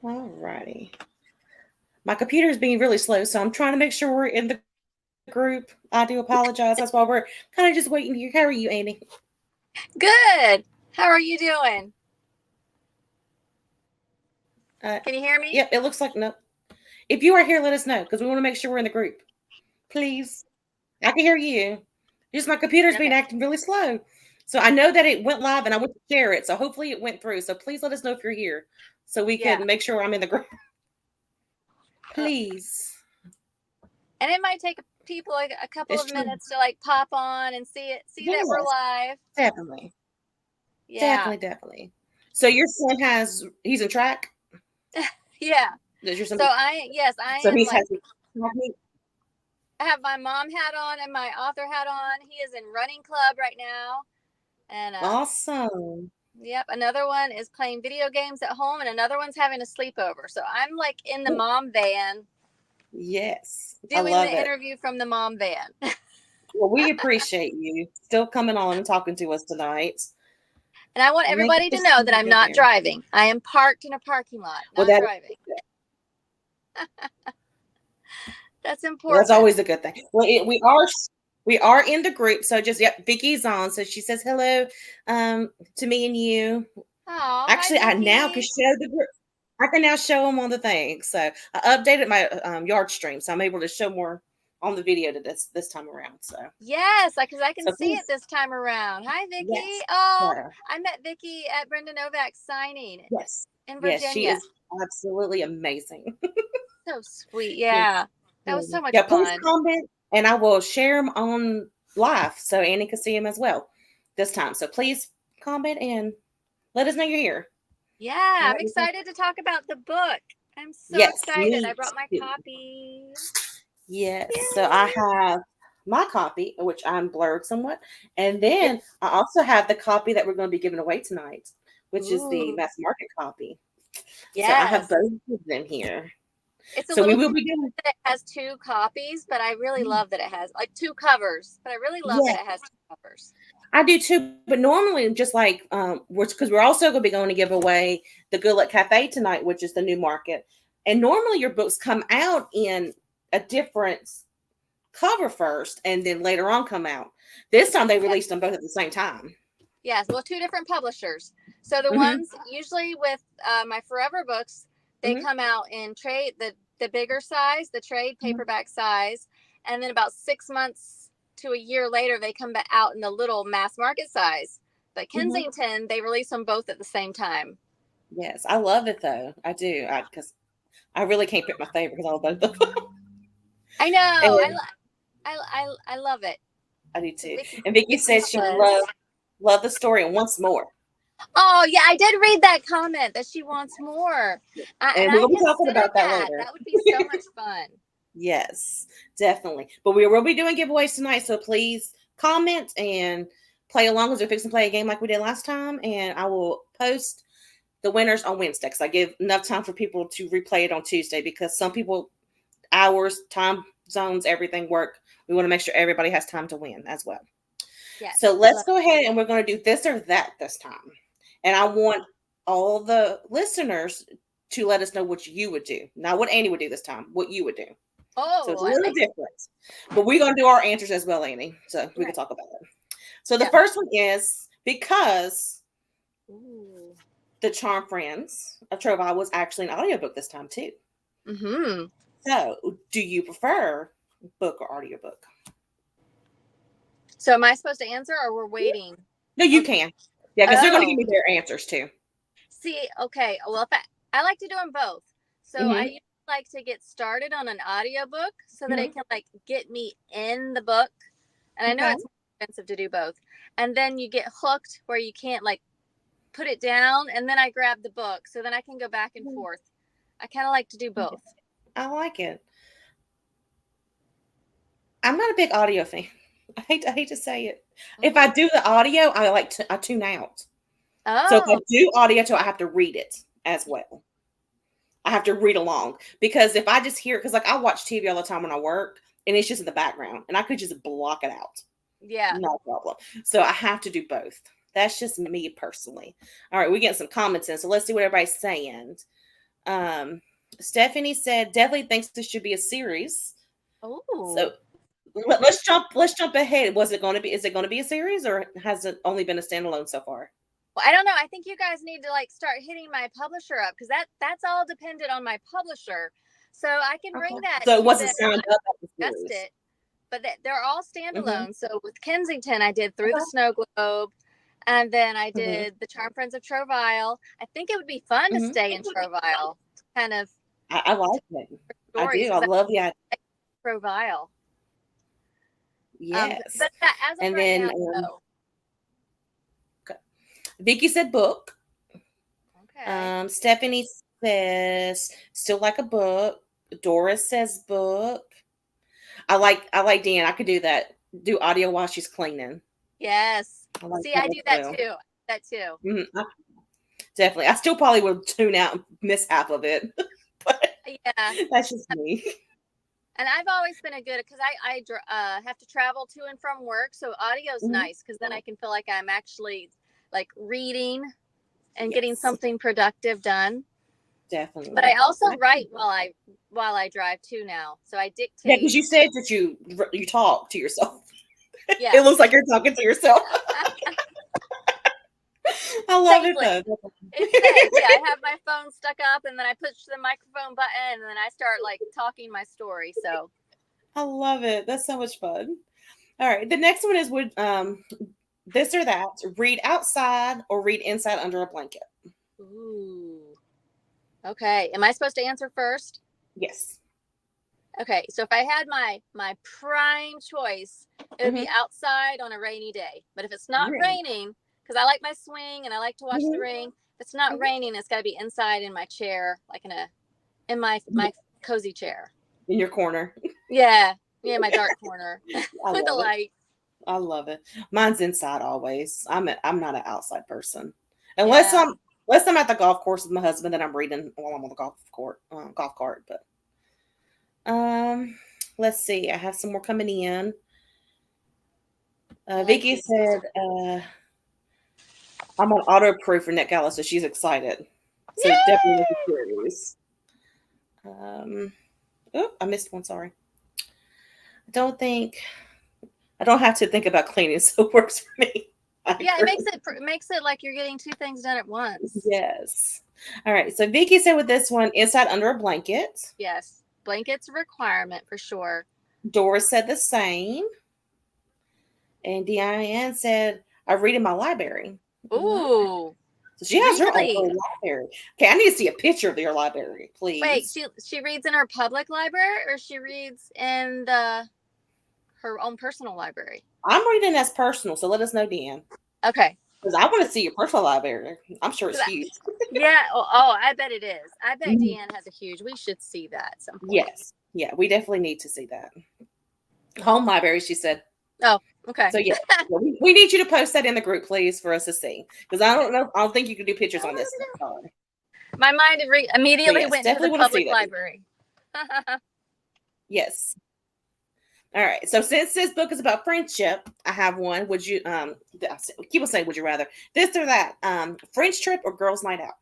All righty. My computer is being really slow, so I'm trying to make sure we're in the group. I do apologize. That's why we're kind of just waiting here. How are you, Annie? Good. How are you doing? Can you hear me? Yep, it looks like no. If you are here, let us know because we want to make sure we're in the group. Please. I can hear you. Just my computer's been acting really slow. So I know that it went live and I went to share it. So hopefully it went through. So please let us know if you're here so we can make sure I'm in the group. Please. And it might take people like a couple of minutes to like pop on and see that we're live. Definitely. Yeah. Definitely. So your son he's in track? Yeah. Does your son I so am he's like, I have my mom hat on and my author hat on. He is in running club right now. And awesome. Yep. Another one is playing video games at home and another one's having a sleepover. So I'm like in the mom van. Yes. Doing the interview from the mom van. Well, we appreciate you still coming on and talking to us tonight. And I want everybody to know that I'm not driving. I am parked in a parking lot, not driving. That's important. That's always a good thing. Well, we are in the group, so just Vicky's on. So she says hello to me and you. Oh, actually, I now can show the group. I can now show them on the thing. So I updated my yard stream, so I'm able to show more on the video to this time around. So yes, because I can see it this time around. Hi, Vicky. Yes. Oh, I met Vicky at Brenda Novak's signing. Yes, in Virginia. Yes, she is absolutely amazing. So sweet. Yeah, that was so much fun. Please comment, and I will share them on live so Annie can see them as well this time. So please comment and let us know you're here. Yeah, I'm excited to talk about the book. I'm so excited. I brought my copy. Yes. Yay. So I have my copy, which I'm blurred somewhat. And then I also have the copy that we're going to be giving away tonight, which is the mass market copy. Yeah. So I have both of them here. It's we will be doing that it has 2 copies, but I really love that it has like 2 covers. But I really love that it has 2 covers. I do too, but normally just like because we're also going to be going to give away the Good Luck Cafe tonight, which is the new market. And normally your books come out in a different cover first and then later on come out. This time they released them both at the same time. Yes, well, 2 different publishers. So the ones usually with my Forever books, they come out in trade, the bigger size, the trade paperback size, and then about 6 months to a year later, they come back out in the little mass market size. But Kensington, they release them both at the same time. Yes, I love it though. I do, because I really can't pick my favorite because I love both of them. I know. I love it. I do too. And Vicky says she loved the story and wants more. Oh yeah, I did read that comment that she wants more. And we'll be talking about that later. That would be so much fun. Yes, definitely. But we will be doing giveaways tonight, so please comment and play along as we're fixing to play a game like we did last time. And I will post the winners on Wednesday because I give enough time for people to replay it on Tuesday because some people hours, time zones, everything work. We want to make sure everybody has time to win as well. Yes, so let's go ahead and we're going to do this or that this time. And I want all the listeners to let us know what you would do. Not what Annie would do this time, what you would do. Oh, so it's a little different. But we're going to do our answers as well, Annie. So we can talk about it. So the first one is because The Charm Friends of TROVE was actually an audiobook this time too. So do you prefer book or audiobook? So am I supposed to answer or we're waiting? No, you can. Yeah, because they're going to give me their answers too. See, okay. Well, if I like to do them both. So I usually like to get started on an audiobook so that it can like get me in the book. And I know it's expensive to do both. And then you get hooked where you can't like put it down. And then I grab the book. So then I can go back and forth. I kind of like to do both. I like it. I'm not a big audio fan. I hate to say it. If I do the audio, I tune out. Oh. So if I do audio, I have to read it as well. I have to read along because if I just hear, because like I watch TV all the time when I work and it's just in the background and I could just block it out. Yeah. No problem. So I have to do both. That's just me personally. All right, we get some comments in. So let's see what everybody's saying. Stephanie said definitely thinks this should be a series. Oh, So let's jump ahead. Is it going to be a series, or has it only been a standalone so far? well, I don't know. I think you guys need to like start hitting my publisher up, because that's all dependent on my publisher. So I can bring that So it to wasn't them. signed up as a Test series. it, but they're all standalone. So with Kensington, I did Through the Snow Globe, and then I did the Charm Friends of TROVE. I think it would be fun to stay in TROVE, kind of. I like it. I do. I love the idea. TROVE. Yes. But as of And right then now, no. Vicky said book. Okay. Stephanie says still like a book. Doris says book. I like Dan. I could do that. Do audio while she's cleaning. Yes. See, I do that too. Mm-hmm. Definitely. I still probably will tune out and miss half of it. But yeah, that's just me. And I've always been because I have to travel to and from work, so audio's nice, because then I can feel like I'm actually like reading and getting something productive done. Definitely. But I also write while I drive too now, so I dictate. Yeah, because you said that you talk to yourself. Yeah, it looks like you're talking to yourself. I love it though. Yeah, I have my phone stuck up, and then I push the microphone button, and then I start like talking my story. So I love it. That's so much fun. All right, the next one is would this or that, read outside or read inside under a blanket. Ooh. Okay. Am I supposed to answer first? Yes. Okay. So if I had my prime choice, it would be outside on a rainy day. But if it's not raining, because I like my swing and I like to watch the rain, if it's not raining, it's got to be inside in my chair, like in my cozy chair. In your corner. Yeah, my dark corner with the light. I love it. Mine's inside always. I'm not an outside person unless I'm at the golf course with my husband and I'm reading while I'm on the golf cart. But let's see. I have some more coming in. Vicky said I'm on auto-proof for Net Gala, so she's excited. So definitely curious. I missed one. Sorry. I don't have to think about cleaning, so it works for me. It makes it like you're getting two things done at once. Yes. All right. So Vicky said with this one, inside under a blanket. Yes. Blanket's a requirement for sure. Doris said the same. And Diane said, I read in my library. Ooh. So she has her own library. Okay, I need to see a picture of your library, please. Wait, she reads in her public library, or she reads in her own personal library? I'm reading as personal, so let us know, Deanne. Okay. Because I want to see your personal library. I'm sure it's huge. Yeah. Oh, I bet it is. I bet Deanne has a huge. We should see that at some point. Yes. Yeah, we definitely need to see that. Home library, she said. Oh, okay. So yeah, we need you to post that in the group, please, for us to see. Because I don't think you can do pictures on this. Sorry. My mind immediately went to the public library. Yes. All right. So since this book is about friendship, I have one. Would you people say, would you rather this or that? French trip or girls' night out?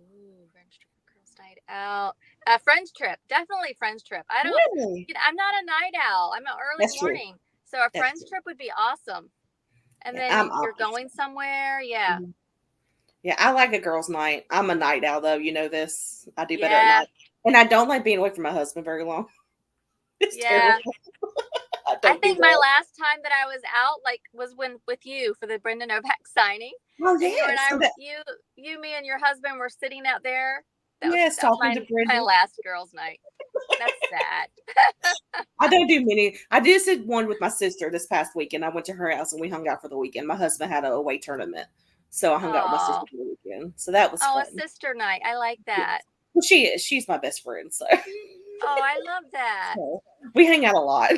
Ooh, French trip, girls' night out. French trip, definitely French trip. I'm not a night owl. I'm an early morning. True. So a French trip would be awesome. And then you're going somewhere. Yeah. Yeah, I like a girls' night. I'm a night owl, though. You know this. I do better at night. And I don't like being away from my husband very long. It's terrible. I think my last time that I was out was with you for the Brenda Novak signing. Oh, yes. You, me, and your husband were sitting out there. Talking to Brenda. My last girls' night. That's sad. I don't do many. I did one with my sister this past weekend. I went to her house and we hung out for the weekend. My husband had a away tournament, so I hung out with my sister for the weekend. So that was fun. A sister night. I like that. Well, she is. She's my best friend. So. Oh, I love that. So, we hang out a lot.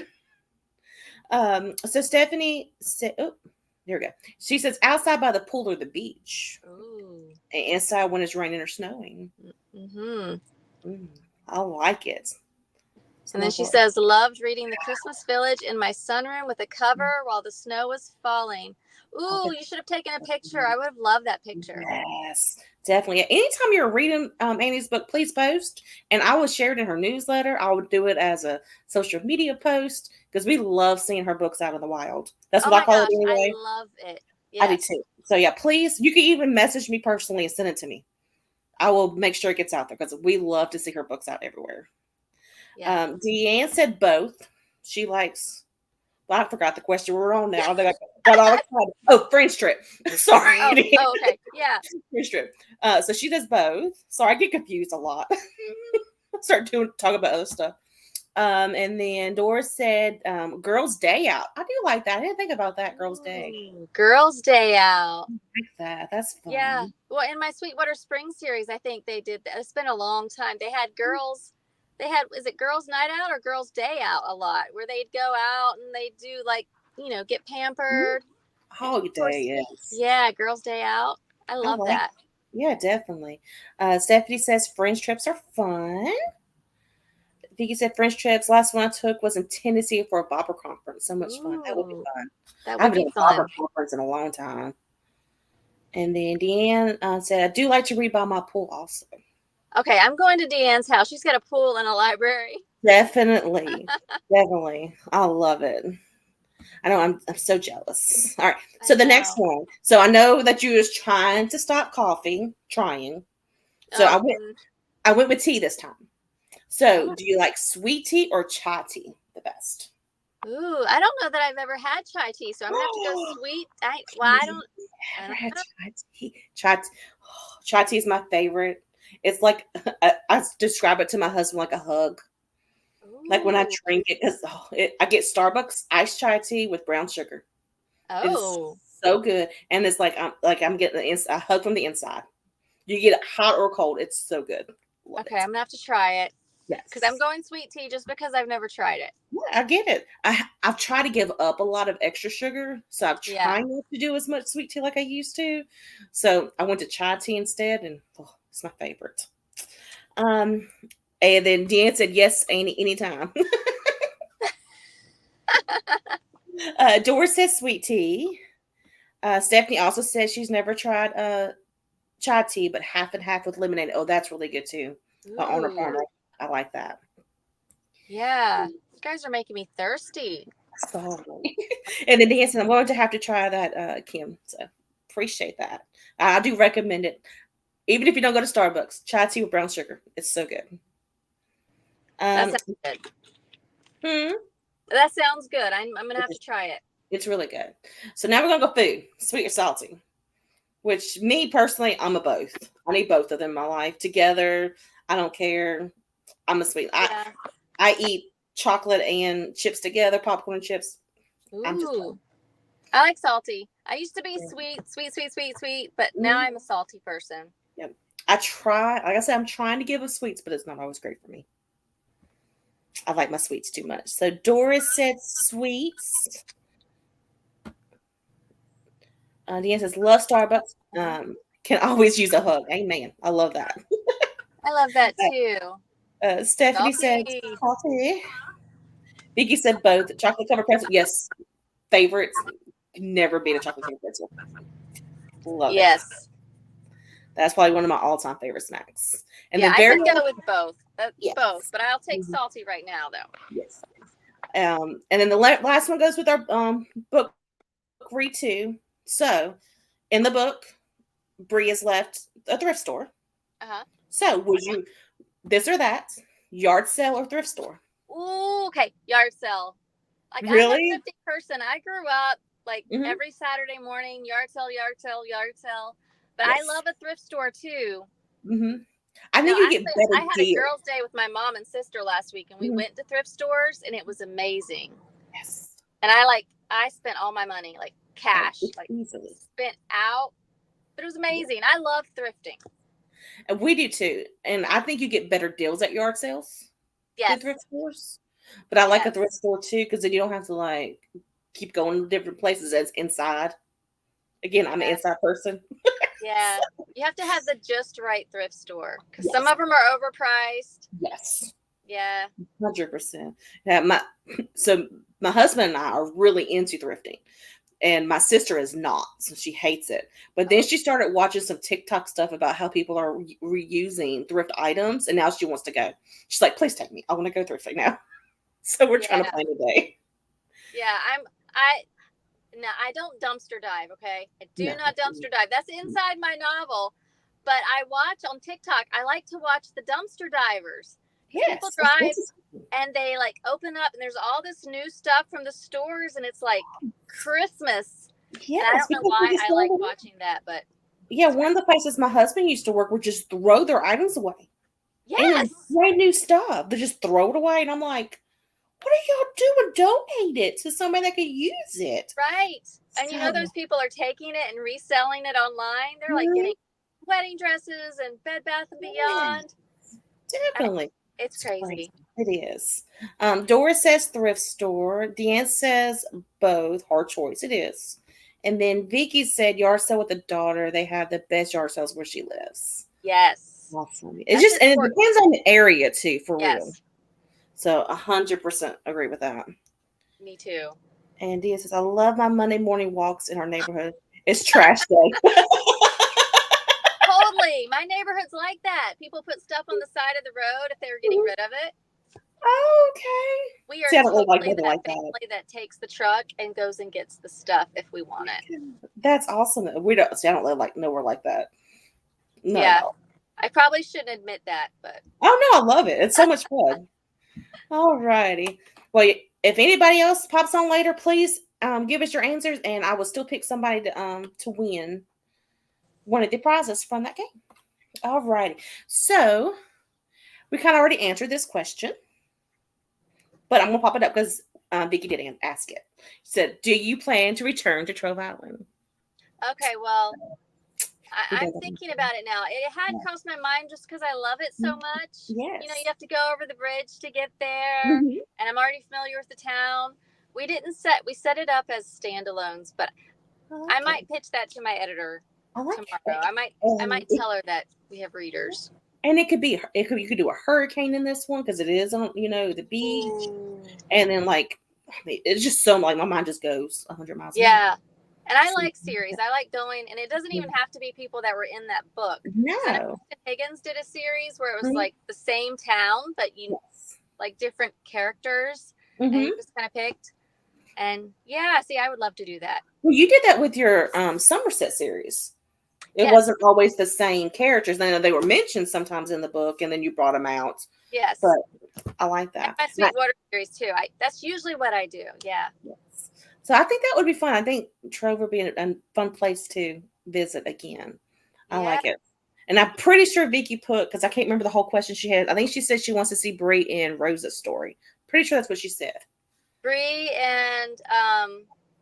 So Stephanie said, "Oh, there we go." She says, "Outside by the pool or the beach." Ooh. And inside when it's raining or snowing. I like it. And then she says, loved reading The Christmas Village in my sunroom with a cover while the snow was falling. Ooh, you should have taken a picture. I would have loved that picture. Yes, definitely. Anytime you're reading Annie's book, please post, and I will share it in her newsletter. I would do it as a social media post because we love seeing her books out in the wild. That's Oh what I my call gosh, it anyway. I love it. I do Yes. too. So yeah, please, you can even message me personally and send it to me. I will make sure it gets out there because we love to see her books out everywhere. Yeah. Deanne said both. She likes. Well, I forgot the question we're on now. I got all excited. Oh, French trip. Sorry. Oh, okay. Yeah. French trip. So she does both. Sorry, I get confused a lot. Talk about other stuff. And then Doris said, Girls' Day Out. I do like that. I didn't think about that. Girls' Day. Girls' Day Out. I like that. That's fun. Yeah. Well, in my Sweetwater Springs series, I think they did. It's been a long time. They had girls. Is it Girls' Night Out or Girls' Day Out a lot, where they'd go out and they'd do get pampered. Holiday, yes. Yeah, Girls' Day Out. I love that. Yeah, definitely. Stephanie says French trips are fun. Vicky said French trips. Last one I took was in Tennessee for a Bopper conference. So much fun. That would be fun. That would be fun. I haven't done a Bopper conference in a long time. And then Deanne said, I do like to read by my pool also. Okay, I'm going to Deanne's house. She's got a pool and a library. Definitely. Definitely. I love it. I know I'm so jealous. All right. So the next one. So I know that you was trying to stop coughing. Trying. So I went with tea this time. So do you like sweet tea or chai tea the best? Ooh, I don't know that I've ever had chai tea, so I'm gonna have to go sweet. I don't ever had chai tea. Chai tea is my favorite. It's like I describe it to my husband like a hug. Ooh. Like when I drink it, because I get Starbucks iced chai tea with brown sugar. Oh, it's so good, and it's like I'm getting a hug from the inside. You get it hot or cold. It's so good. Love it. I'm gonna have to try it. Yes, because I'm going sweet tea just because I've never tried it. Yeah, I get it. I've tried to give up a lot of extra sugar, so I'm trying not to do as much sweet tea like I used to. So I went to chai tea instead, and it's my favorite. And then Deanne said yes, anytime. Doris says sweet tea. Stephanie also says she's never tried chai tea, but half and half with lemonade. Oh, that's really good too. On her farm. I like that. Yeah. You guys are making me thirsty. And then Deanne said, I'm going to have to try that, Kim. So appreciate that. I do recommend it. Even if you don't go to Starbucks, chai tea with brown sugar. It's so good. That sounds good. That sounds good. I'm going to have to try it. It's really good. So now we're going to go food, sweet or salty. Which, me personally, I'm a both. I need both of them in my life. Together, I don't care. I'm a sweet. Yeah. I eat chocolate and chips together, popcorn and chips. Ooh. I like salty. I used to be sweet, but now I'm a salty person. Yep. I try. Like I said, I'm trying to give up sweets, but it's not always great for me. I like my sweets too much. So Doris said sweets. Deanne says, love Starbucks. Can always use a hug. Amen. I love that. I love that too. Stephanie said coffee. Vicky said both. Chocolate covered pretzel. Yes. Favorites. Never beat a chocolate covered pretzel. Love it. That's probably one of my all-time favorite snacks. And I could go with both. Both, but I'll take salty right now though. Yes. And then the last one goes with our book read too. So in the book, Bree has left a thrift store. So would you this or that, yard sale or thrift store? Ooh, okay, yard sale. Like really? I'm a thrifty person. I grew up like every Saturday morning, yard sale. But I love a thrift store too. I think you get better I had a girls' day with my mom and sister last week, and we went to thrift stores, and it was amazing. Yes. And I spent all my money, like cash, like easily spent out, but it was amazing. I love thrifting. And we do too. And I think you get better deals at yard sales. Yes. Thrift stores. But I like a thrift store too, because then you don't have to like keep going to different places as inside. Again, I'm an inside person. Yeah. You have to have the just right thrift store, because some of them are overpriced. Yes. Yeah. 100%. Yeah. My husband and I are really into thrifting. And my sister is not, so she hates it. But then she started watching some TikTok stuff about how people are reusing thrift items, and now she wants to go. She's like, please take me. I want to go thrifting now. So we're trying to plan a day. Yeah, I don't dumpster dive, okay? I do not dumpster dive. That's inside my novel. But I watch on TikTok, I like to watch the dumpster divers. Yes, people drive and they like open up and there's all this new stuff from the stores and it's like Christmas. Yes, and I don't know why I like watching that, but yeah, one of the places my husband used to work would just throw their items away. Yes. Brand new stuff. They just throw it away. And I'm like, what are y'all doing? Donate it to somebody that could use it. Right. And you know, those people are taking it and reselling it online. They're like getting wedding dresses and Bed Bath & Beyond. Definitely. It's crazy. It is. Doris says thrift store. Deanne says both. Hard choice. It is. And then Vicky said yard sale with a daughter. They have the best yard sales where she lives. Yes. Awesome. It's just, and it depends on the area too, for real. So 100% agree with that. Me too. And Dia says, I love my Monday morning walks in our neighborhood. It's trash day. Totally. My neighborhood's like that. People put stuff on the side of the road if they were getting rid of it. Oh, okay. We are totally that family that takes the truck and goes and gets the stuff if we want it. That's awesome. We don't. See, I don't live like nowhere like that. No, yeah, no. I probably shouldn't admit that, but oh no, I love it. It's so much fun. All righty. Well, if anybody else pops on later, please give us your answers, and I will still pick somebody to win one of the prizes from that game. All righty. So we kind of already answered this question, but I'm gonna pop it up because Vicky did ask it. She said, "Do you plan to return to Trove Island?" Okay. Well, I'm thinking about it now. It had crossed my mind just because I love it so much. Yes. You know, you have to go over the bridge to get there, and I'm already familiar with the town. We set it up as standalones, but I might pitch that to my editor tomorrow. I might tell her that we have readers. And you could do a hurricane in this one because it is on, the beach. And then it's just so my mind just goes 100 miles an hour. Yeah. And I like series. I like going, and it doesn't even have to be people that were in that book. No. Higgins did a series where it was like the same town, but like different characters, and you just kind of picked. And I would love to do that. Well, you did that with your Somerset series. It wasn't always the same characters. I know they were mentioned sometimes in the book, and then you brought them out. Yes. But I like that. And my Sweetwater series too. That's usually what I do. Yeah. Yes. So I think that would be fun. I think Trove would be a fun place to visit again. I like it. And I'm pretty sure Vicky because I can't remember the whole question she had. I think she said she wants to see Bree and Rose's story. Pretty sure that's what she said. Bree and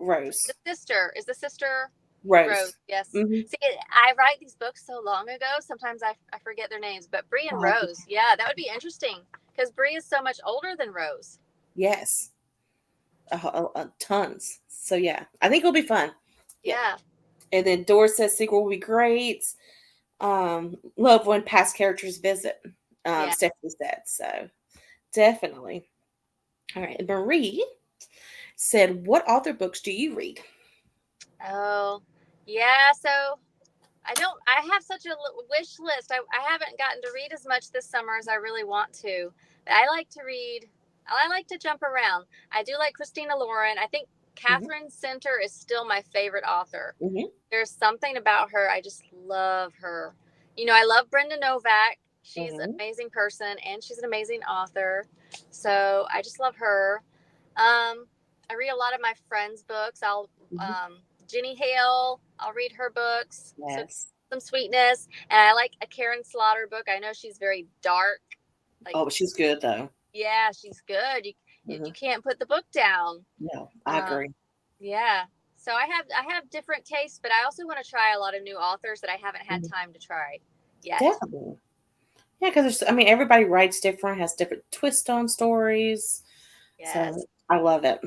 Rose. The sister. Is the sister Rose? Yes. See, I write these books so long ago. Sometimes I forget their names. But Bree and Rose. Yeah, that would be interesting because Bree is so much older than Rose. Yes. Tons. So I think it'll be fun. Yeah. And then Doris says sequel will be great. Love when past characters visit. Stephanie said so. Definitely. All right. Marie said, "What author books do you read?" Oh, yeah. So I have such a wish list. I haven't gotten to read as much this summer as I really want to. But I like to read. I like to jump around. I do like Christina Lauren. I think Catherine Center is still my favorite author. There's something about her. I just love her. I love Brenda Novak. She's an amazing person, and she's an amazing author. So I just love her. I read a lot of my friends' books. Jenny Hale, I'll read her books. Yes. So some sweetness. And I like a Karen Slaughter book. I know she's very dark. But she's good, though. Yeah, she's good. You can't put the book down. No, I agree. Yeah. So I have different tastes, but I also want to try a lot of new authors that I haven't had time to try yet. Definitely. Yeah, because everybody writes different, has different twists on stories. Yes. So I love it.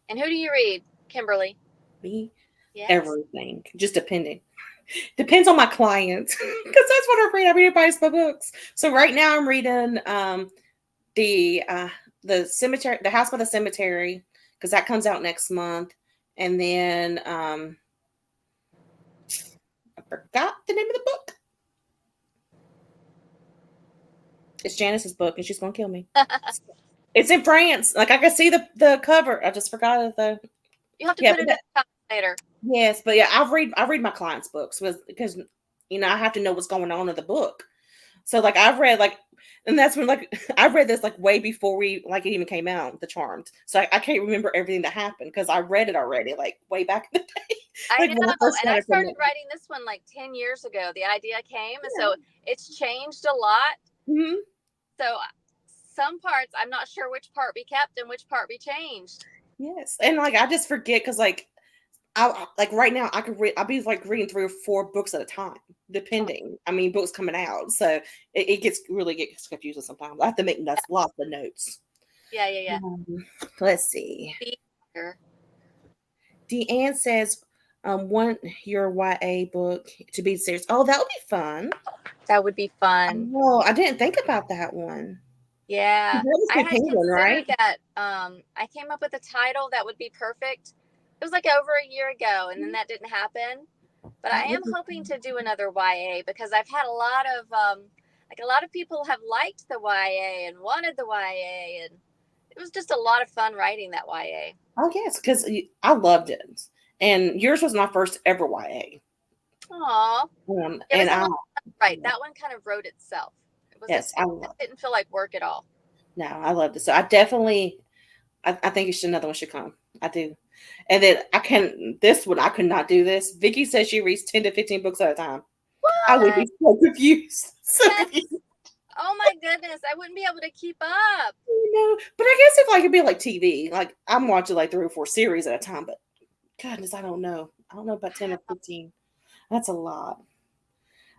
And who do you read, Kimberly? Me? Yes. Everything. Just depends on my client. Because that's what I read. I read everybody's books. So right now I'm reading the cemetery, the House by the Cemetery, because that comes out next month. And then I forgot the name of the book. It's Janice's book, and she's gonna kill me. It's in France. Like I can see the cover. I just forgot it though. You have to put it in the comments later. Yes, but yeah, I read my clients' books because I have to know what's going on in the book. So like I've read and that's when I read this way before it even came out, The Charmed. So I can't remember everything that happened because I read it already way back in the day. I know, and I started writing this one 10 years ago. The idea came, and so it's changed a lot. Mm-hmm. So some parts, I'm not sure which part we kept and which part we changed. Yes, and I just forget because I right now I could read. I'll be reading 3 or 4 books at a time, depending. I mean, books coming out, so it gets confusing sometimes. I have to make lots of notes. Yeah. Let's see. Deanne says, want your YA book to be serious. Oh, that would be fun. That would be fun. Oh, I didn't think about that one. Yeah, I had considered right? that. I came up with a title that would be perfect. It was over a year ago, and then that didn't happen. But I am hoping to do another YA because I've had a lot of people have liked the YA and wanted the YA, and it was just a lot of fun writing that YA. Oh yes, because I loved it, and yours was my first ever YA. Aww. And right, that one kind of wrote itself. It didn't feel like work at all. No, I loved it. So I definitely, I think another one should come. I do. And then this one, I could not do this. Vicky says she reads 10 to 15 books at a time. What? I would be so confused. Confused. Oh my goodness. I wouldn't be able to keep up. But I guess if it'd be like TV, I'm watching 3 or 4 series at a time, but goodness, I don't know. I don't know about 10 or 15. That's a lot.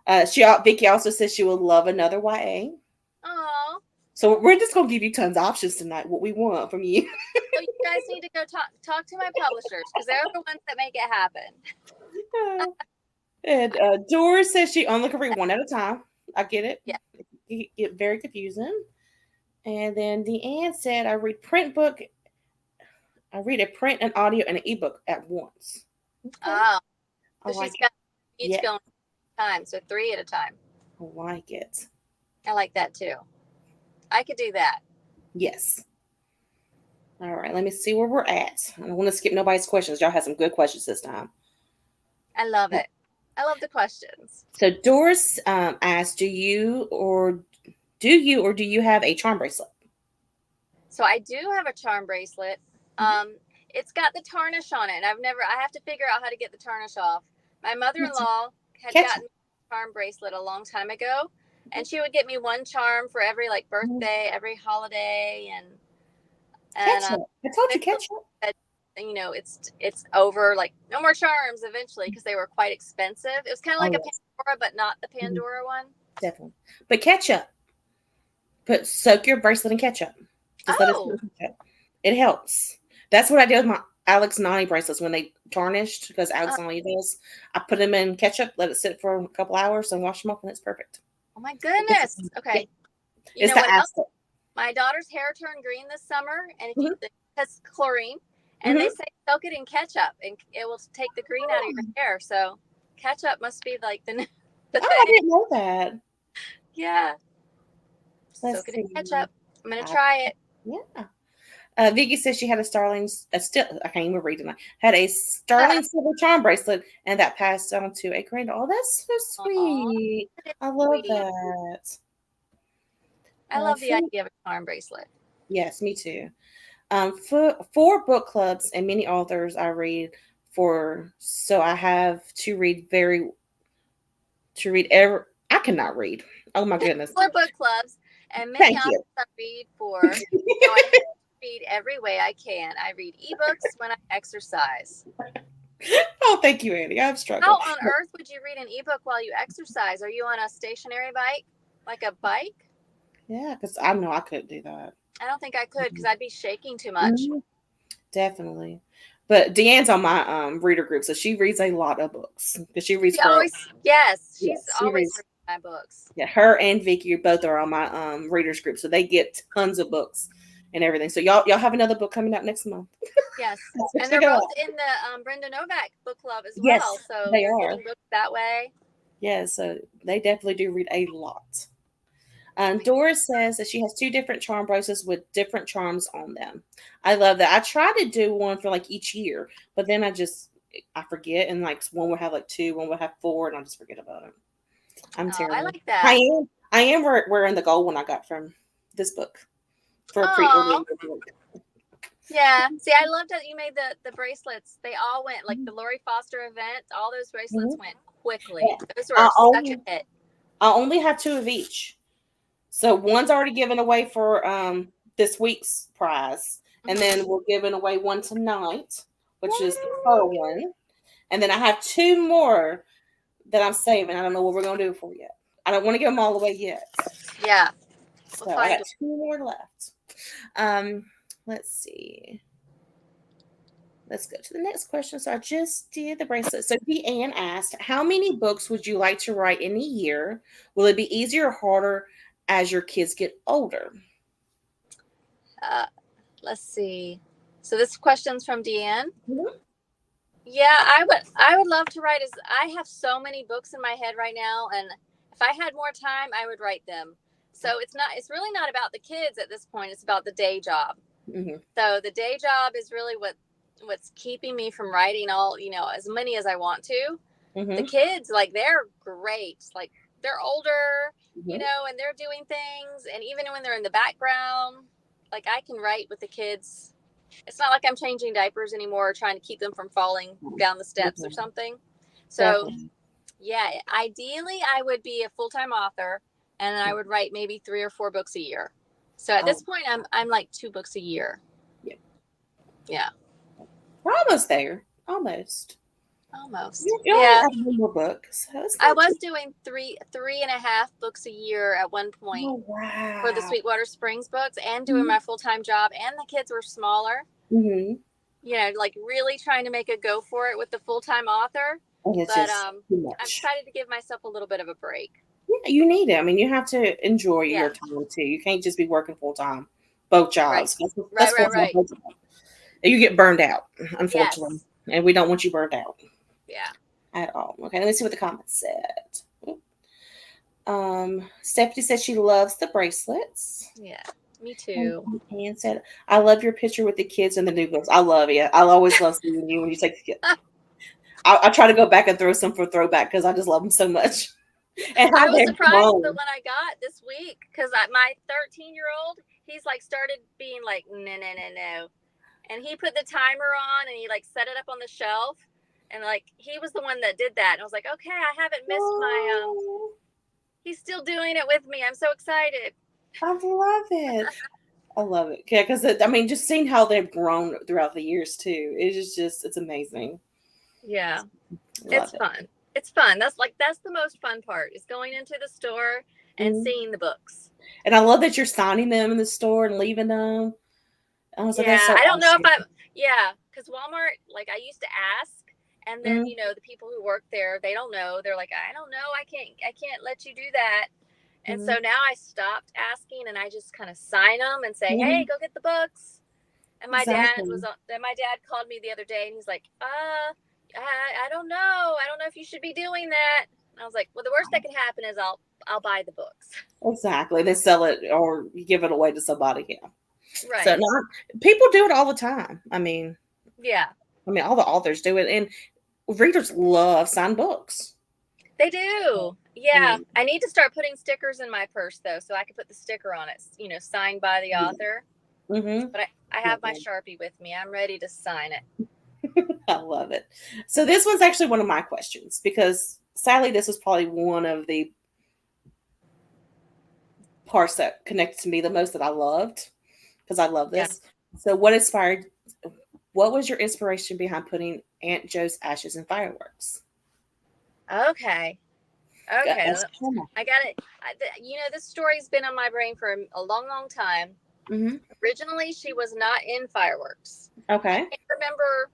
Vicky also says she would love another YA. Oh. So we're just gonna give you tons of options tonight. What we want from you. Well, you guys need to go talk to my publishers because they're the ones that make it happen. And Doris says she only can read one at a time. I get it. Yeah. It get very confusing. And then Deanne said, I read a print, an audio, and an ebook at once. Okay. Oh. So she's got each going at a time, so 3 at a time. I like it. I like that too. I could do that. Yes. All right, let me see where we're at. I don't want to skip nobody's questions. Y'all had some good questions this time. I love it. I love the questions. So Doris asked, do you have a charm bracelet? So I do have a charm bracelet. It's got the tarnish on it, and I have to figure out how to get the tarnish off. My mother-in-law had gotten a charm bracelet a long time ago, and she would get me one charm for every birthday, every holiday, and I told you ketchup. It's over, no more charms eventually because they were quite expensive. It was kind of like a Pandora, but not the Pandora one. Definitely. But ketchup. Soak your bracelet in ketchup. Just let it ketchup. It helps. That's what I did with my Alex Nani bracelets when they tarnished, because Alex Nani does. I put them in ketchup, let it sit for a couple hours, and wash them off, and it's perfect. Oh my goodness. Okay. You know what else? My daughter's hair turned green this summer, and it has chlorine, and they say soak it in ketchup, and it will take the green out of your hair. So ketchup must be the thing. I didn't know that. Yeah. Soak it in ketchup. I'm going to try it. Yeah. Vicky says she had I can't even read tonight. Had a sterling silver charm bracelet, and that passed on to a granddaughter. Oh, that's so sweet. I love that. I love the idea of a charm bracelet. Yes, me too. For book clubs and many authors I read for, so I have to read I cannot read. Oh my goodness. 4 book clubs and many authors I read for. I read every way I can. I read ebooks when I exercise. Oh, thank you, Andy. I've struggled. How on earth would you read an ebook while you exercise? Are you on a stationary bike? Like a bike? Yeah, because I know I couldn't do that. I don't think I could because I'd be shaking too much. Definitely. But Deanne's on my reader group, so she reads a lot of books. Because she reads she's always reading my books. Yeah, her and Vicky both are on my readers group, so they get tons of books and everything. So y'all have another book coming out next month. Yes. That's And what they're you both got. in the Brenda Novak book club as well. Yes, So they they're are. getting books that way. Yeah, so they definitely do read a lot. Doris says that she has 2 different charm bracelets with different charms on them. I love that. I try to do one for like each year, but then I forget, and like one will have like 2, one will have 4, and I just forget about it. I'm Oh, I terrible. like that. I am wearing the gold one I got from this book for a pre-order Oh, book. yeah. See, I loved that you made the bracelets. They all went like Mhm. the Lori Foster event. All those bracelets Mhm. went quickly. Yeah. Those I were such a only hit. I only have 2 of each. So one's already given away for this week's prize, and Hmm. then we're giving away one tonight, which is the pearl one, and then I have 2 more that I'm saving. I don't know what we're gonna do for yet. I don't want to give them all away yet. Yeah, we'll So I find got one. 2 more left. Um, let's see. Let's go to the next question. So I just did the bracelet. So Deanne asked, "How many books would you like to write in a year? Will it be easier or harder as your kids get older?" Uh, let's see. So this question's from Deanne. Mhm. Yeah, I would love to write. As I have so many books in my head right now, and if I had more time, I would write them. So it's really not about the kids at this point. It's about the day job. Mhm. So the day job is really what's keeping me from writing all, as many as I want to. The Mhm. kids, like, they're great. Like, they're older, Mhm. and they're doing things, and even when they're in the background, like, I can write with the kids. It's not like I'm changing diapers anymore or trying to keep them from falling down the steps or Mhm. something. So, Definitely. yeah, ideally I would be a full-time author, and I would write maybe 3 or 4 books a year. So at this Oh, point I'm like 2 books a year. yeah. Yeah. We're almost there. Almost. Almost. You only Yeah. have 1 more book, so it's I not too. was doing three and a half books a year at one point Oh for the wow. Sweetwater Springs books and doing my full-time job, and the kids were smaller. Mm-hmm. Like really trying to make a go for it with the full-time author. And it's But just too I've much. decided to give myself a little bit of a break. Yeah, you need it. I mean, you have to enjoy Yeah. your time too. You can't just be working full time, both Right. jobs. Right, That's full right, time. right. You get burned out, unfortunately, Yes. and we don't want you burned out Yeah. at all. Okay, let me see what the comments said. Stephanie said she loves the bracelets. Yeah. Me And too. Anne said, "I love your picture with the kids and the new books. I love it. I'll always love seeing you when you take the kids. I try to go back and throw some for throwback because I just love them so much and I how was they've surprised the grown." one I got this week because my 13-year-old, he's like started being like, no, no, no, no. And he put the timer on and he like set it up on the shelf. And like, he was the one that did that. And I was like, okay, I haven't missed Oh, he's still doing it with me. I'm so excited. I love it. I love it. Yeah, because I mean, just seeing how they've grown throughout the years too. It's amazing. Yeah. Love It's it. fun. It's fun. That's the most fun part is going into the store and Mhm. seeing the books. And I love that you're signing them in the store and leaving them. I was like, that's Yeah, so I don't know if awesome. yeah, because Walmart, like I used to ask, and then Mhm. the people who work there, they don't know. They're like, I don't know, I can't let you do that. And so Mhm. now I stopped asking, and I just kind of sign them and say, hey, Mhm. go get the books. And Exactly. my dad called me the other day, and he's like, I don't know, if you should be doing that. And I was like, well, the worst that can happen is I'll buy the books. Exactly. They sell it or you give it away to somebody. Yeah. So Right. no, people do it all the time. Yeah, All the authors do it, and readers love signed books. they do. I Yeah. mean, I need to start putting stickers in my purse though, so I can put the sticker on it, signed by the author. mm-hmm. But I have my Sharpie with me. I'm ready to sign it. I love it. So this one's actually one of my questions because sadly, this was probably one of the parts that connected to me the most that I loved because I love Yeah. this. So what was your inspiration behind putting Aunt Joe's ashes in fireworks? Okay. Okay. That's cool. I got it. This story's been on my brain for a long, long time. Mm-hmm. Originally, she was not in fireworks. I Okay. can't remember.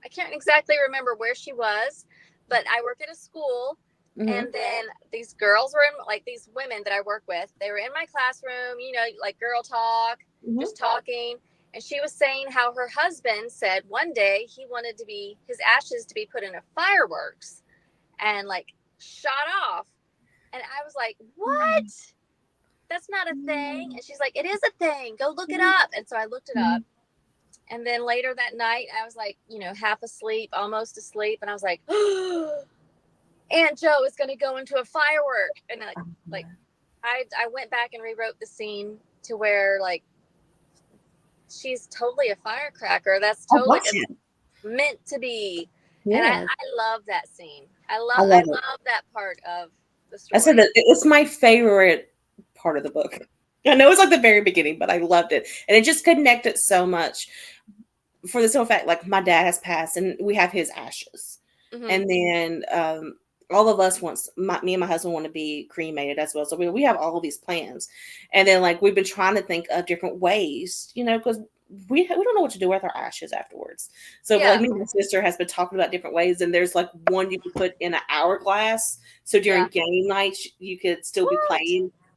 I can't exactly remember where she was, but I work at a school, Mm-hmm. and then these girls were in, like, these women that I work with. They were in my classroom, like girl talk, Mm-hmm. just talking. And she was saying how her husband said one day he wanted his ashes to be put in a fireworks and like shot off. And I was like, what? That's not a thing. And she's like, it is a thing. Go look it up. And so I looked it up. And then later that night, I was like, half asleep, almost asleep. And I was like, Aunt Joe is going to go into a firework. And I went back and rewrote the scene to where like she's totally a firecracker. That's totally meant to be. Yeah. And I love that scene. I love that part of the story. I said that it's my favorite part of the book. I know it's like the very beginning, but I loved it. And it just connected so much for the simple fact, like my dad has passed and we have his ashes. And then all of us me and my husband want to be cremated as well. So we have all of these plans. And then like we've been trying to think of different ways, because we don't know what to do with our ashes afterwards. So like me and my sister has been talking about different ways. And there's like one you could put in an hourglass. So during game nights, you could still be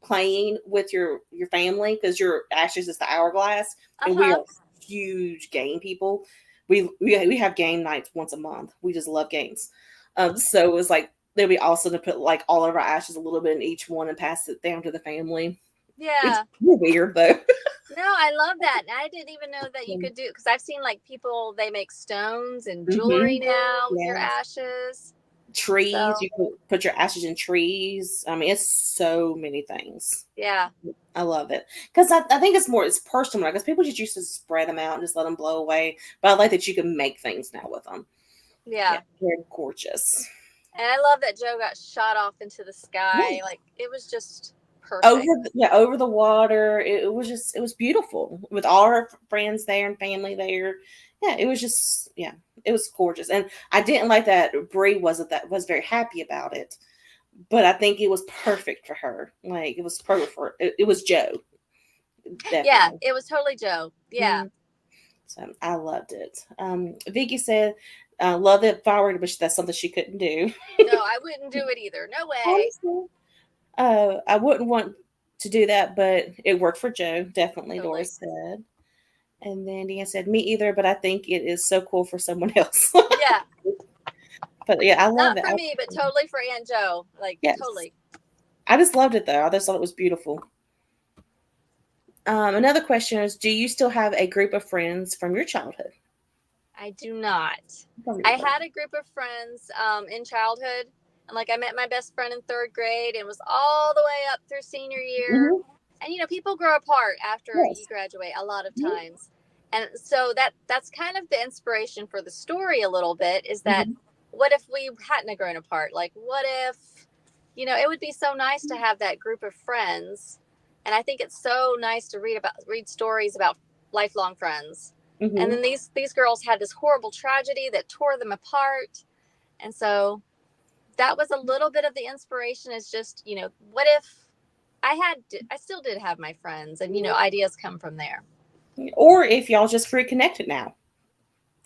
playing with your family because your ashes is the hourglass. And we are huge game people. We have game nights once a month. We just love games. So it was like they'd be awesome to put like all of our ashes, a little bit in each one, and pass it down to the family. Yeah, it's weird though. No, I love that. I didn't even know that you could do, because I've seen like people, they make stones and jewelry now with your ashes. Trees, you can put your ashes in trees. I mean, it's so many things. Yeah, I love it because I think it's personal, because people just used to spread them out and just let them blow away. But I like that you can make things now with them. Yeah, they're gorgeous. And I love that Joe got shot off into the sky. Like it was just perfect. Over the water. It was beautiful with all her friends there and family there. Yeah, it was just, it was gorgeous. And I didn't like that Bree was very happy about it, but I think it was perfect for her. Like it was perfect for it was Joe. Definitely. Yeah, it was totally Joe. Yeah. Mm-hmm. So I loved it. Vicky said, love the firework, but that's something she couldn't do. No, I wouldn't do it either. No way. Honestly, I wouldn't want to do that, but it worked for Joe. Definitely, totally. Doris said. And then Deanne said, me either, but I think it is so cool for someone else. Yeah. But yeah, I love it. Not for me, but totally for Aunt Joe. Like, yes. Totally. I just loved it, though. I just thought it was beautiful. Another question is, do you still have a group of friends from your childhood? I do not. I had a group of friends in childhood. And like I met my best friend in 3rd grade and was all the way up through senior year. Mm-hmm. And, people grow apart after you graduate a lot of times. And so that's kind of the inspiration for the story a little bit, is that what if we hadn't grown apart? Like, what if, it would be so nice to have that group of friends. And I think it's so nice to read stories about lifelong friends. Mm-hmm. And then these girls had this horrible tragedy that tore them apart. And so that was a little bit of the inspiration, is just, what if I still did have my friends, and, ideas come from there. Or if y'all just reconnected now,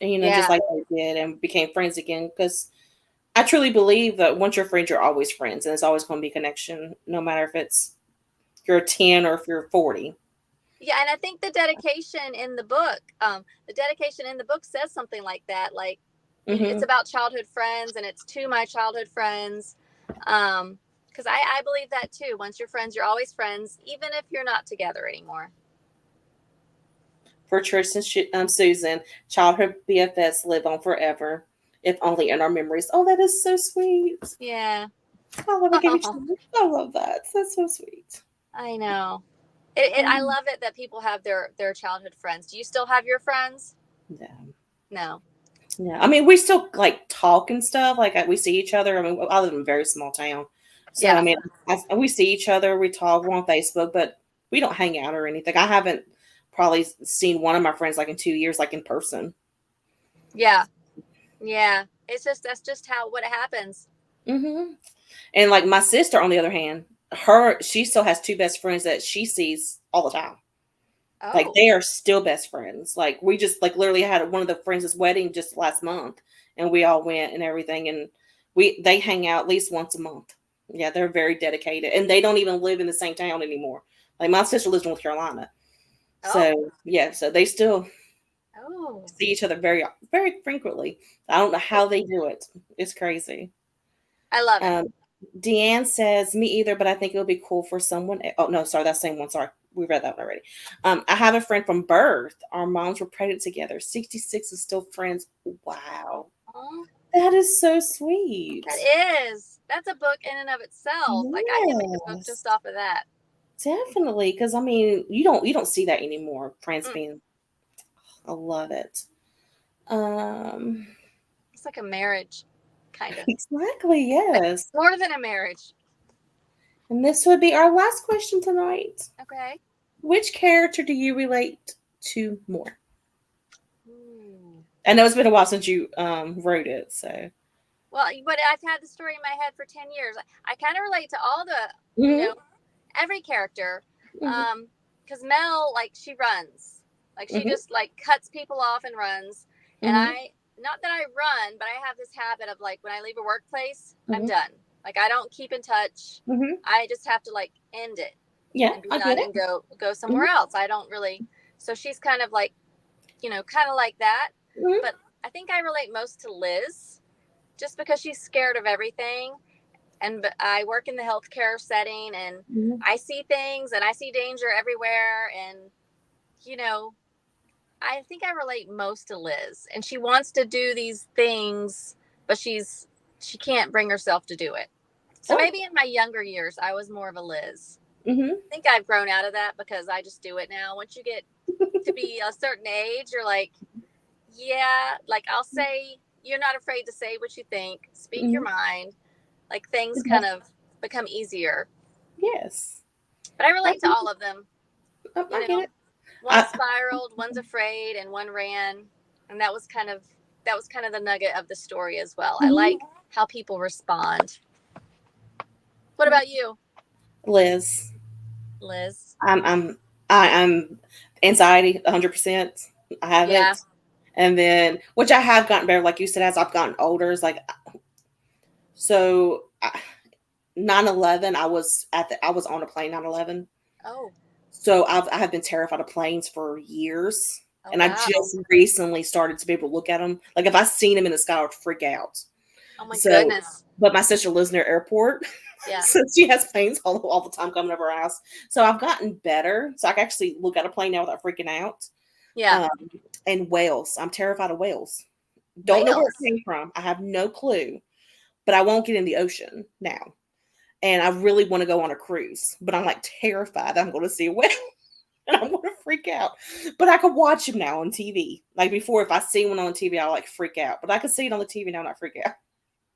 and, just like they did and became friends again. Because I truly believe that once you're friends, you're always friends, and it's always going to be connection, no matter if you're 10 or if you're 40. Yeah, and I think the dedication in the book says something like that. Like, it's about childhood friends, and it's to my childhood friends. Because I believe that too. Once you're friends, you're always friends, even if you're not together anymore. For Trish and Susan, childhood BFFs live on forever, if only in our memories. Oh, that is so sweet. Yeah. I love that. That's so sweet. I know. I love it that people have their childhood friends. Do you still have your friends? No. Yeah. I mean, we still like talk and stuff. Like we see each other. I mean, I live in a very small town. So, I mean, we see each other. We talk. We're on Facebook, but we don't hang out or anything. I haven't probably seen one of my friends like in 2 years, like in person. Yeah. Yeah. That's just what happens. Mm-hmm. And like my sister, on the other hand, she still has 2 best friends that she sees all the time. Oh. Like they are still best friends. Like we just like literally had one of the friends' wedding just last month, and we all went and everything. And they hang out at least once a month. Yeah. They're very dedicated, and they don't even live in the same town anymore. Like my sister lives in North Carolina. So yeah, so they still Oh. see each other very, very frequently. I don't know how they do it. It's crazy. I love it. Deanne says, me either, but I think it would be cool for someone. Oh, no, sorry, that's the same one. Sorry. We read that one already. I have a friend from birth. Our moms were pregnant together. 66 is still friends. Wow. Aww. That is so sweet. That is. That's a book in and of itself. Yes. Like I can make a book just off of that. Definitely, because I mean, you don't see that anymore. Friends being, I love it. It's like a marriage, kind of. Exactly. Yes. More than a marriage. And this would be our last question tonight. Okay. Which character do you relate to more? I know it's been a while since you wrote it, so. Well, but I've had the story in my head for 10 years. I kind of relate to all the, you know, every character. Because Mel, like, she runs. Like, she just, like, cuts people off and runs. And not that I run, but I have this habit of, like, when I leave a workplace, I'm done. Like, I don't keep in touch. I just have to, like, end it. Yeah, and be done and go somewhere else. I don't really. So she's kind of like, you know, kind of like that. But I think I relate most to Liz, just because she's scared of everything. And I work in the healthcare setting, and I see things, and I see danger everywhere. And, you know, I think I relate most to Liz. And she wants to do these things, but she can't bring herself to do it. So maybe in my younger years, I was more of a Liz. I think I've grown out of that because I just do it now. Once you get to be a certain age, you're like, yeah, like I'll say, you're not afraid to say what you think, speak your mind. Like things kind of become easier. Yes. But I relate to all of them. I get it. One spiraled, one's afraid, and one ran. And that was kind of the nugget of the story as well. I like how people respond. What about you? Liz. I'm anxiety 100%. I have it. And then, which I have gotten better, like you said, as I've gotten older. It's like, so 9/11, I was on a plane 9/11. Oh. So I have been terrified of planes for years. And I just recently started to be able to look at them. Like if I seen them in the sky, I would freak out. Oh my goodness. But my sister lives near airport. Yeah. So she has planes all the time coming over our house. So I've gotten better. So I can actually look at a plane now without freaking out. Yeah. And whales. I'm terrified of whales. Don't know where it came from. I have no clue. But I won't get in the ocean now. And I really want to go on a cruise. But I'm like terrified I'm going to see a whale. And I'm going to freak out. But I could watch them now on TV. Like before, if I see one on TV, I'll like freak out. But I can see it on the TV now and not freak out.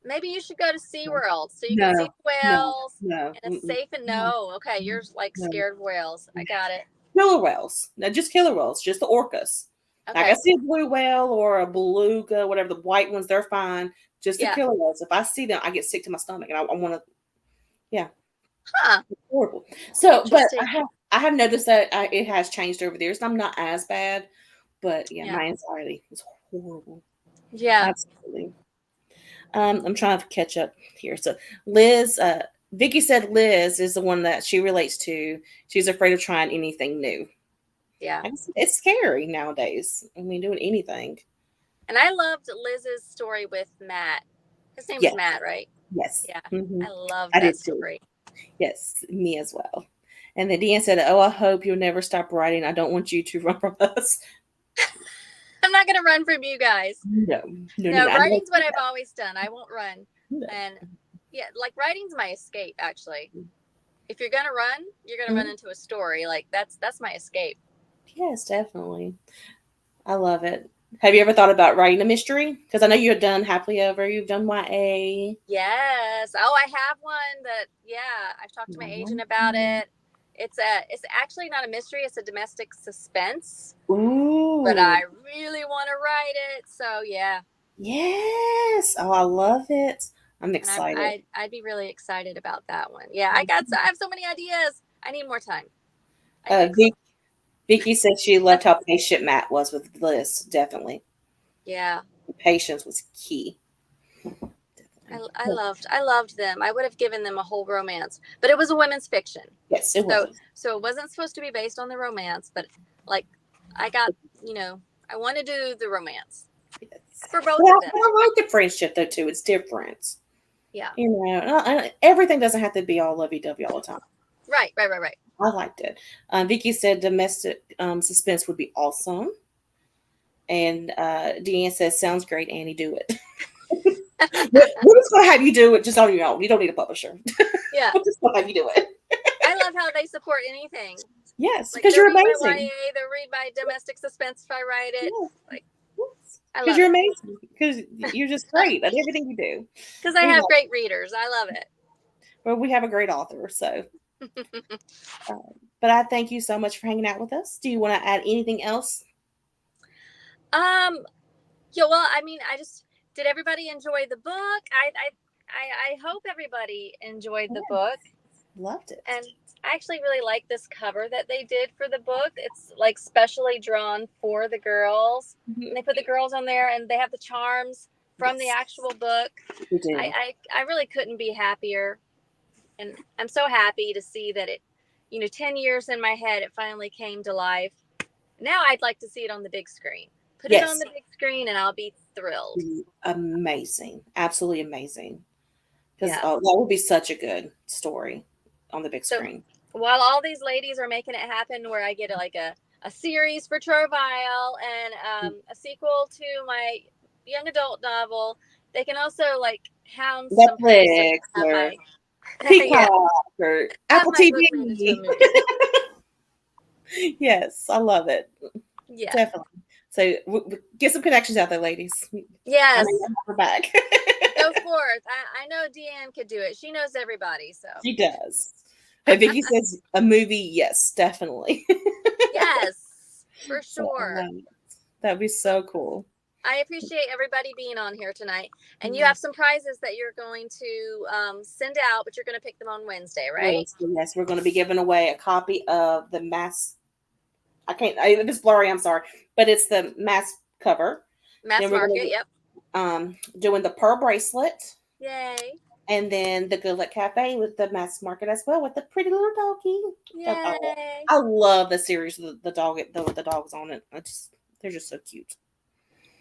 Maybe you should go to SeaWorld so you can see whales. And it's safe and okay, you're like scared of whales. I got it. Killer whales. No, just killer whales. Just the orcas. Okay. Like I see a blue whale or a beluga, whatever, the white ones, they're fine. Just the killer whales. If I see them, I get sick to my stomach and I want to, It's horrible. So, but I have noticed that it has changed over the years. I'm not as bad, but my anxiety is horrible. Yeah. Absolutely. I'm trying to catch up here. So Liz, Vicky said Liz is the one that she relates to. She's afraid of trying anything new. Yeah. It's scary nowadays. I mean, doing anything. And I loved Liz's story with Matt. His name was Matt, right? Yes. Yeah. I love that story. Yes, me as well. And then Deanne said, "Oh, I hope you'll never stop writing. I don't want you to run from us." I'm not going to run from you guys. No. Writing's what I've always done. I won't run. No. And like writing's my escape, actually. If you're going to run, you're going to run into a story. Like that's my escape. Yes, definitely. I love it. Have you ever thought about writing a mystery? Because I know you've done Happily Ever. You've done YA. Yes. Oh, I have one that, I've talked to my agent about it. It's actually not a mystery. It's a domestic suspense. Ooh. But I really want to write it. So, yeah. Yes. Oh, I love it. I'm excited. I'd be really excited about that one. Yeah, I have so many ideas. I need more time. Vicky said she loved how patient Matt was with Liz. Definitely. Yeah. Patience was key. I loved them. I would have given them a whole romance, but it was a women's fiction. Yes, it was. So it wasn't supposed to be based on the romance, but Like, I got, I want to do the romance Yes. for both Well, of them. I like the friendship though too. It's different. Yeah. Everything doesn't have to be all lovey-dovey all the time. Right. I liked it. Vicky said domestic suspense would be awesome. And Deanne says, sounds great, Annie, do it. We're just going to have you do it just on your own. You don't need a publisher. Yeah. We're just going to have you do it. I love how they support anything. Yes, Like, because you're read my amazing. YA, they read my domestic suspense if I write it. Yeah. Like, Because you're amazing. Because you're just great at everything you do. Because I have great readers. I love it. Well, we have a great author, so. But I thank you so much for hanging out with us. Do you want to add anything else? Yeah, well, I mean, did everybody enjoy the book? I hope everybody enjoyed the book. Loved it. And I actually really like this cover that they did for the book. It's like specially drawn for the girls. Mm-hmm. And they put the girls on there and they have the charms from the actual book. We do. I really couldn't be happier. And I'm so happy to see that it, 10 years in my head, it finally came to life. Now I'd like to see it on the big screen. Put it on the big screen and I'll be thrilled. Amazing. Absolutely amazing. Because that would be such a good story on the big screen. While all these ladies are making it happen where I get a series for TROVE and a sequel to my young adult novel, they can also hound Netflix or Peacock or Apple TV. Yes, I love it. Yeah, definitely. So get some connections out there, ladies. Yes, we're back. Go forth. I know Deanne could do it. She knows everybody, so she does. But Vicky says a movie. Yes, definitely. Yes, for sure. That'd be so cool. I appreciate everybody being on here tonight. And you have some prizes that you're going to send out, but you're going to pick them on Wednesday, right? Yes, we're going to be giving away a copy of the mass. It's blurry, I'm sorry. But it's the mass cover. Mass market, yep. Doing the pearl bracelet. Yay. And then the Good Luck Cafe with the mass market as well with the pretty little doggy. Yay. I love the series with the dog with the dogs on it. They're just so cute.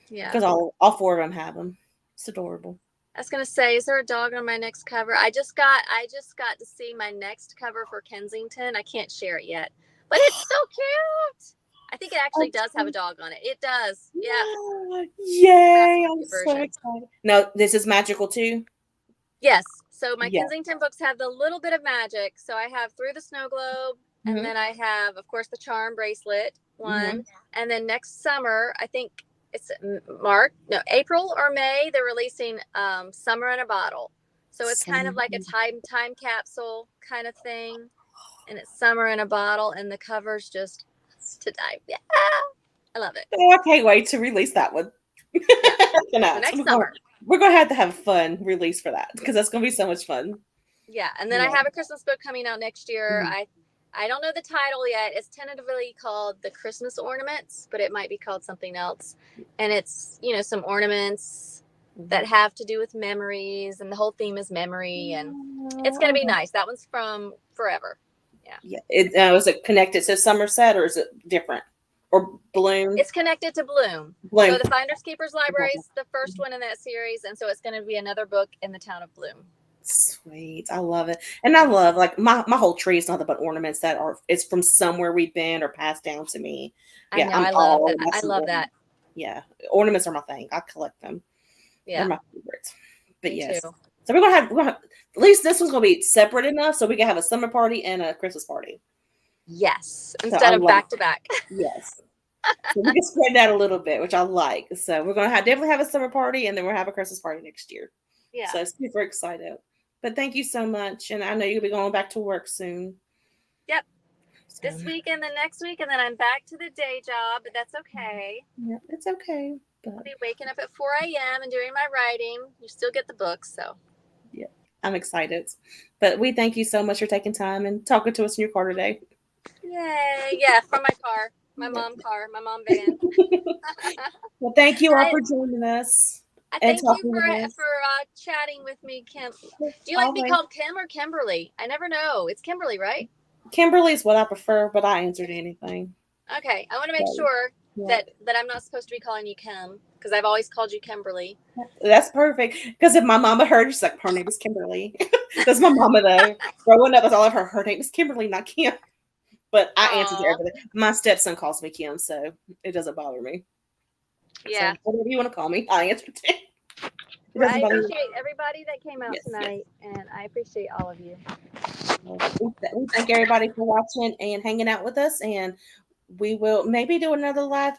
Yeah. Because all four of them have them. It's adorable. I was gonna say, is there a dog on my next cover? I just got to see my next cover for Kensington. I can't share it yet, but it's so cute. I think it actually does have a dog on it. It does. Yeah. Yay! I'm so excited. No, this is magical too. Yes. So my Kensington books have the little bit of magic. So I have Through the Snow Globe, and then I have, of course, the charm bracelet one, and then next summer, I think it's April or May, they're releasing Summer in a Bottle. So it's kind of like a time capsule kind of thing, and it's Summer in a Bottle, and the cover's just to die. Yeah, I love it. Oh, I can't wait to release that one. Next summer. We're going to have a fun release for that because that's going to be so much fun. Yeah, and then I have a Christmas book coming out next year. I don't know the title yet. It's tentatively called The Christmas Ornaments, but it might be called something else. And it's, some ornaments that have to do with memories, and the whole theme is memory, and it's going to be nice. That one's from Forever. Yeah. Was it connected to Somerset, or is it different? Or Bloom? It's connected to Bloom. So the Finders Keepers Library is the first one in that series, and so it's going to be another book in the town of Bloom. Sweet. I love it. And I love my whole tree is nothing but ornaments it's from somewhere we've been or passed down to me. I know, I love that. I love that. Yeah. Ornaments are my thing. I collect them. Yeah. They're my favorites. But me too. So we're gonna have at least this one's gonna be separate enough so we can have a summer party and a Christmas party. Yes. Instead of back to back. Yes. So we can spread that a little bit, which I like. So we're gonna definitely have a summer party, and then we'll have a Christmas party next year. Yeah. So super excited. But thank you so much. And I know you'll be going back to work soon. Yep. This week and the next week, and then I'm back to the day job, but that's okay. Yeah, it's okay. But I'll be waking up at 4 a.m. and doing my writing. You still get the books, so. Yeah, I'm excited. But we thank you so much for taking time and talking to us in your car today. Yay. Yeah, from my car. My mom van. Well, thank you all for joining us. I thank you for chatting with me, Kim. Do you like to be called Kim or Kimberly? I never know. It's Kimberly, right? Kimberly is what I prefer, but I answered anything. Okay, I want to make sure that I'm not supposed to be calling you Kim, because I've always called you Kimberly. That's perfect. Because if my mama heard, she's like, her name is Kimberly. That's my mama though. Growing up, that's all I've heard. Her name is Kimberly, not Kim. But I answer to everything. My stepson calls me Kim, so it doesn't bother me. Yeah. So whatever you want to call me, I answer to. I appreciate everybody that came out tonight, and I appreciate all of you. We thank everybody for watching and hanging out with us, and we will maybe do another live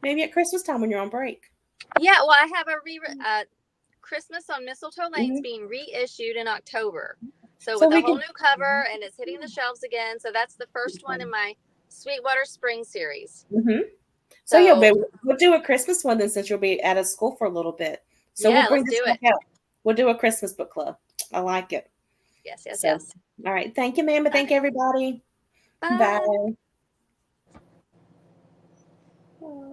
maybe at Christmas time when you're on break. Yeah, well, I have a Christmas on Mistletoe Lane's being reissued in October. So with a whole new cover, and it's hitting the shelves again. So that's the first one in my Sweetwater Spring series. So yeah, we'll do a Christmas one then, since you'll be out of school for a little bit. So we'll bring this back out. We'll do a Christmas book club. I like it. Yes. All right. Thank you, ma'am. But thank everybody. Bye. Bye.